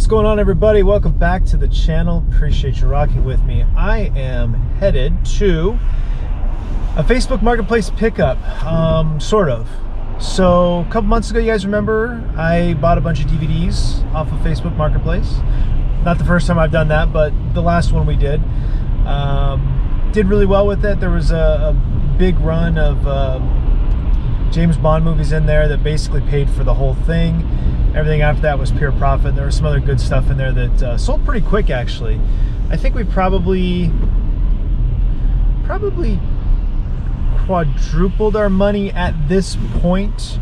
What's going on, everybody? Welcome back to the channel. Appreciate you rocking with me. I am headed to a Facebook Marketplace pickup, sort of. So a couple months ago, you guys remember, I bought a bunch of DVDs off of Facebook Marketplace. Not the first time I've done that, but the last one we did. Did really well with it. There was a big run of James Bond movies in there that basically paid for the whole thing. Everything after that was pure profit. There was some other good stuff in there that sold pretty quick, actually. I think we probably quadrupled our money at this point.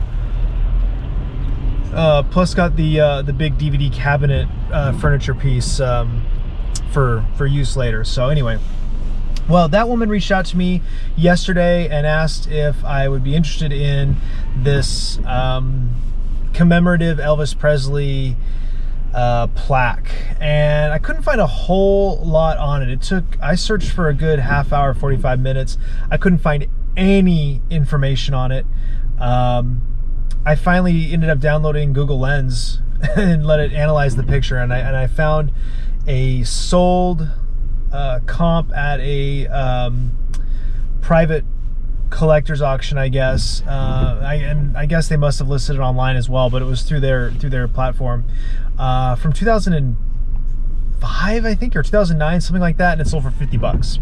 Plus got the big DVD cabinet furniture piece for use later. So anyway, well, that woman reached out to me yesterday and asked if I would be interested in this commemorative Elvis Presley plaque, and I couldn't find a whole lot on it. I searched for a good half hour, 45 minutes. I couldn't find any information on it. I finally ended up downloading Google Lens and let it analyze the picture, and I found a sold comp at a private collector's auction, I guess. I guess they must have listed it online as well, but it was through their platform, from 2005, I think, or 2009, something like that, and it sold for 50 bucks.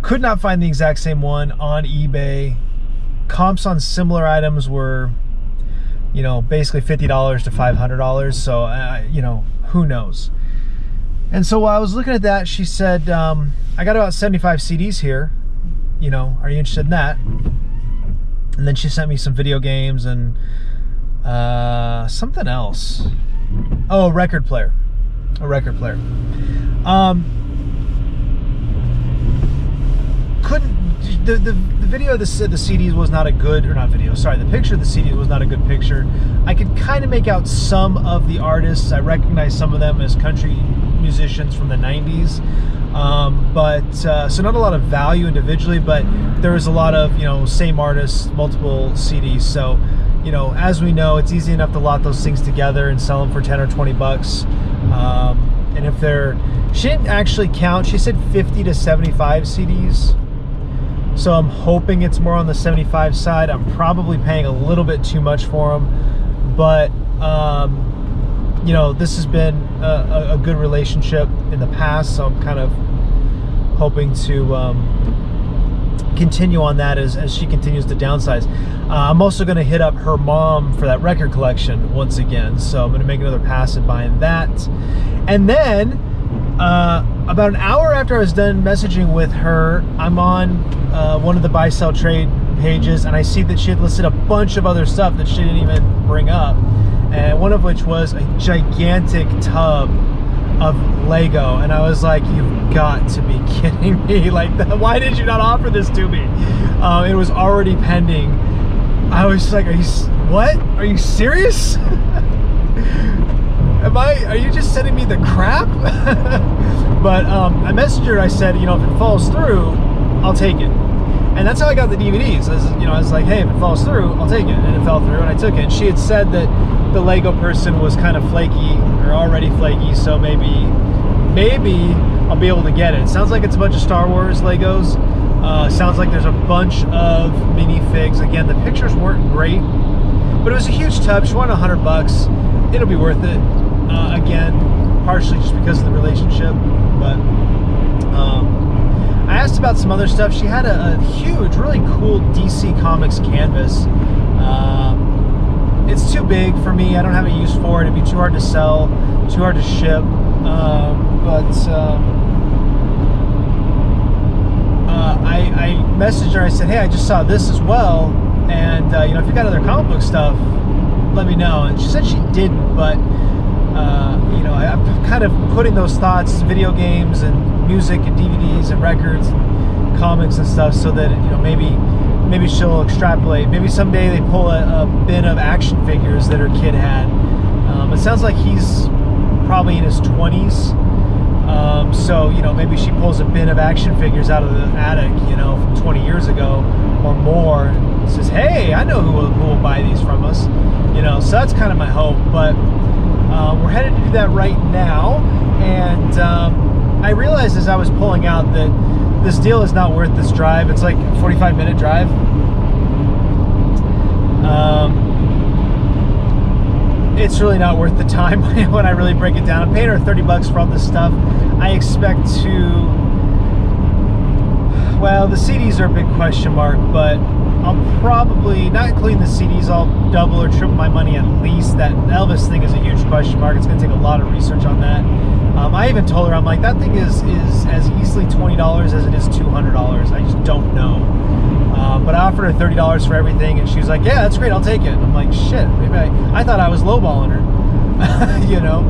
Could not find the exact same one on eBay. Comps on similar items were, basically $50 to $500. So, who knows? And so while I was looking at that, she said, I got about 75 CDs here. Are you interested in that? And then she sent me some video games and something else. Oh, a record player. The video of the CDs was not a good, or not video, sorry, the picture of the CDs was not a good picture. I could kind of make out some of the artists. I recognize some of them as country musicians from the 90s. So not a lot of value individually, but there was a lot of, same artists, multiple CDs. So, as we know, it's easy enough to lot those things together and sell them for 10 or 20 bucks. And if she didn't actually count, she said 50 to 75 CDs. So I'm hoping it's more on the 75 side. I'm probably paying a little bit too much for them, but, this has been a good relationship in the past, so I'm kind of hoping to continue on that as she continues to downsize. I'm also going to hit up her mom for that record collection once again, so I'm going to make another pass at buying that. And then about an hour after I was done messaging with her, I'm on one of the buy sell trade pages, and I see that she had listed a bunch of other stuff that she didn't even bring up, and one of which was a gigantic tub of Lego. And I was like, you've got to be kidding me. Like, why did you not offer this to me? It was already pending. I was like, what? Are you serious? Are you just sending me the crap? But I messaged her. I said, if it falls through, I'll take it. And that's how I got the DVDs. I was like, hey, if it falls through, I'll take it. And it fell through, and I took it. And she had said that the Lego person was kind of flaky, or already flaky, so maybe I'll be able to get it. It sounds like it's a bunch of Star Wars Legos. Sounds like there's a bunch of minifigs. Again, the pictures weren't great, but it was a huge tub. She wanted 100 bucks. It'll be worth it. Again, partially just because of the relationship, but I asked about some other stuff. She had a huge, really cool DC Comics canvas. It's too big for me. I don't have a use for it. It'd be too hard to sell, too hard to ship. I messaged her. I said, hey, I just saw this as well, and if you got other comic book stuff, let me know. And she said she didn't, but I'm kind of putting those thoughts, video games and music and DVDs and records and comics and stuff, so that maybe she'll extrapolate. Maybe someday they pull a bin of action figures that her kid had. It sounds like he's probably in his 20s. So, maybe she pulls a bin of action figures out of the attic, from 20 years ago or more, and says, hey, I know who will buy these from us. So that's kind of my hope. But We're headed to do that right now, and I realized as I was pulling out that this deal is not worth this drive. It's like a 45-minute drive. It's really not worth the time when I really break it down. I'm paying her $30 for all this stuff. I expect to, well, the CDs are a big question mark, but I'll probably, not including the CDs, I'll double or triple my money at least. That Elvis thing is a huge question mark. It's going to take a lot of research on that. I even told her, I'm like, that thing is as easily $20 as it is $200. I just don't know. But I offered her $30 for everything, and she was like, yeah, that's great, I'll take it. And I'm like, shit, maybe I thought I was lowballing her, you know?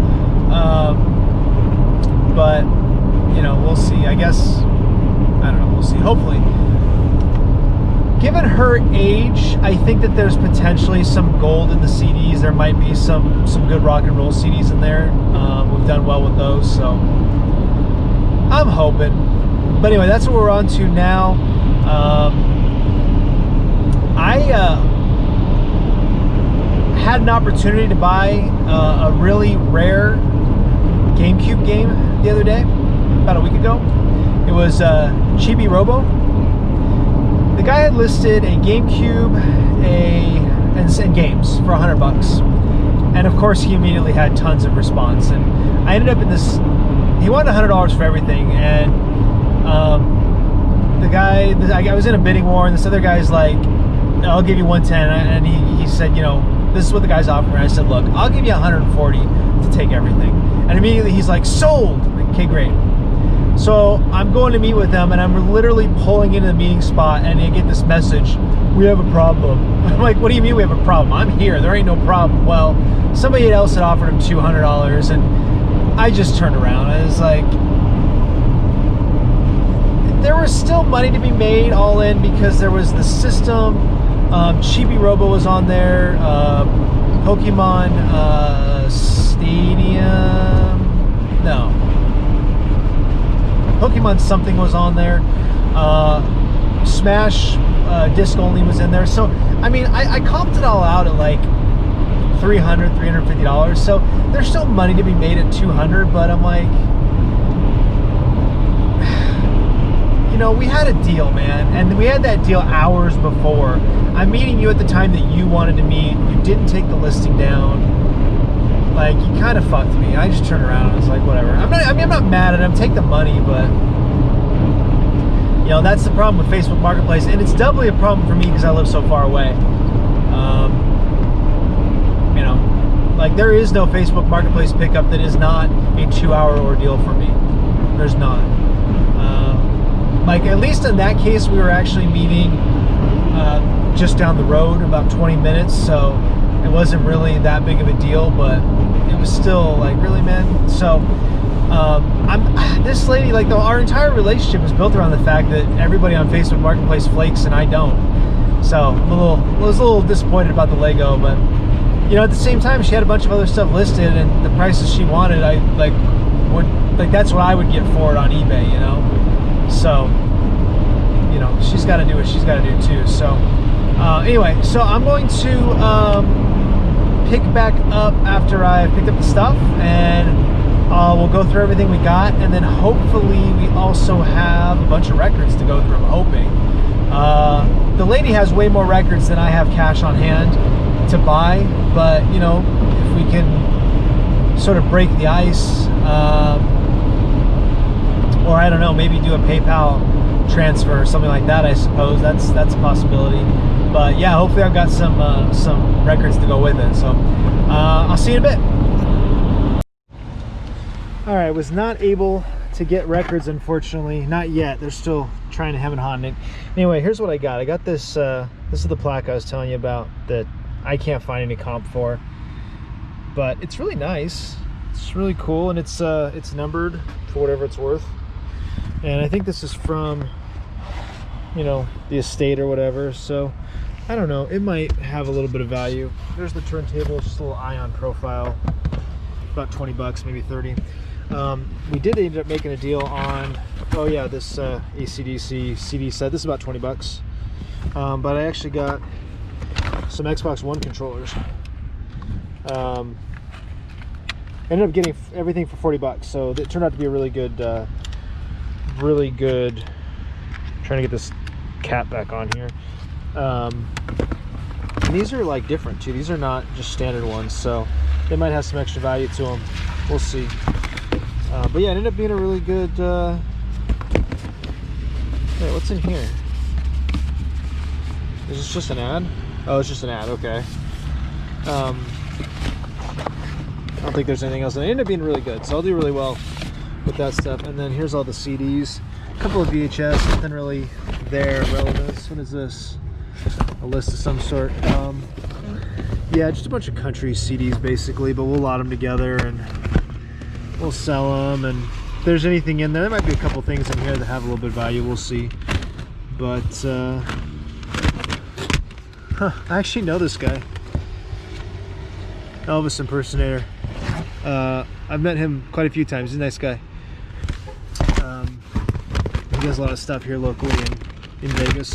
But, you know, we'll see. I guess, I don't know, we'll see. Hopefully. Given her age, I think that there's potentially some gold in the CDs. There might be some good rock and roll CDs in there. We've done well with those, so I'm hoping. But anyway, that's what we're on to now. I had an opportunity to buy a really rare GameCube game the other day, about a week ago. It was Chibi Robo. The guy had listed a GameCube and games for $100, and of course he immediately had tons of response. And I ended up in this. He wanted $100 for everything, and I was in a bidding war, and this other guy's like, I'll give you 110, and he said, you know, this is what the guy's offering. I said, look, I'll give you 140 to take everything. And immediately he's like, sold. Okay, great. So I'm going to meet with them, and I'm literally pulling into the meeting spot, and I get this message, we have a problem. I'm like, what do you mean we have a problem? I'm here, there ain't no problem. Well, somebody else had offered him $200, and I just turned around. I was like, there was still money to be made all in, because there was the system. Chibi Robo was on there. Pokemon Stadium. No. Pokemon something was on there. Smash disc only was in there. So, I mean, I comped it all out at like $300, $350. So there's still money to be made at $200, but I'm like, you know, we had a deal, man, and we had that deal hours before. I'm meeting you at the time that you wanted to meet. You didn't take the listing down. Like, you kind of fucked me. I just turned around and was like, whatever. I'm not mad at him. Take the money, but you know, that's the problem with Facebook Marketplace, and it's doubly a problem for me because I live so far away. You know, like, there is no Facebook Marketplace pickup that is not a 2-hour ordeal for me. There's not. Like, at least in that case, we were actually meeting just down the road, about 20 minutes, so it wasn't really that big of a deal, but it was still like, really, man? So this lady, like, our entire relationship is built around the fact that everybody on Facebook Marketplace flakes and I don't. So I was a little disappointed about the Lego, but you know, at the same time, she had a bunch of other stuff listed, and the prices she wanted, I that's what I would get for it on eBay, you know. So, you know, she's got to do what she's got to do too. So, anyway, so I'm going to pick back up after I've picked up the stuff, and we'll go through everything we got, and then hopefully we also have a bunch of records to go through. I'm hoping. The lady has way more records than I have cash on hand to buy, but you know, if we can sort of break the ice, or I don't know, maybe do a PayPal transfer or something like that, I suppose that's a possibility. But yeah, hopefully I've got some records to go with it. So I'll see you in a bit. All right, was not able to get records, unfortunately, not yet. They're still trying to hem and haw it. Anyway, here's what I got. I got this. This is the plaque I was telling you about that I can't find any comp for, but it's really nice. It's really cool, and it's numbered for whatever it's worth. And I think this is from, you know, the estate or whatever. So I don't know, it might have a little bit of value. There's the turntable, just a little ion profile, about 20 bucks, maybe 30. We did end up making a deal on, oh yeah, this AC/DC CD set. This is about 20 bucks. But I actually got some Xbox One controllers. Ended up getting everything for 40 bucks, so it turned out to be a really good, trying to get this cap back on here. And these are like different too. These are not just standard ones, so they might have some extra value to them. We'll see. But yeah, it ended up being a really good. Wait, what's in here? Is this just an ad? Oh, it's just an ad. Okay. I don't think there's anything else. And it ended up being really good, so I'll do really well with that stuff. And then here's all the CDs, a couple of VHS, nothing really there relevance. What is this? A list of some sort. Yeah, just a bunch of country CDs basically, but we'll lot them together and we'll sell them. And if there's anything in there, there might be a couple things in here that have a little bit of value. We'll see. But I actually know this guy, Elvis impersonator. I've met him quite a few times. He's a nice guy. He does a lot of stuff here locally in Vegas.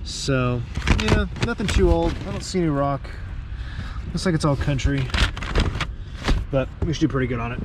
So yeah, nothing too old. I don't see any rock. Looks like it's all country, but we should do pretty good on it.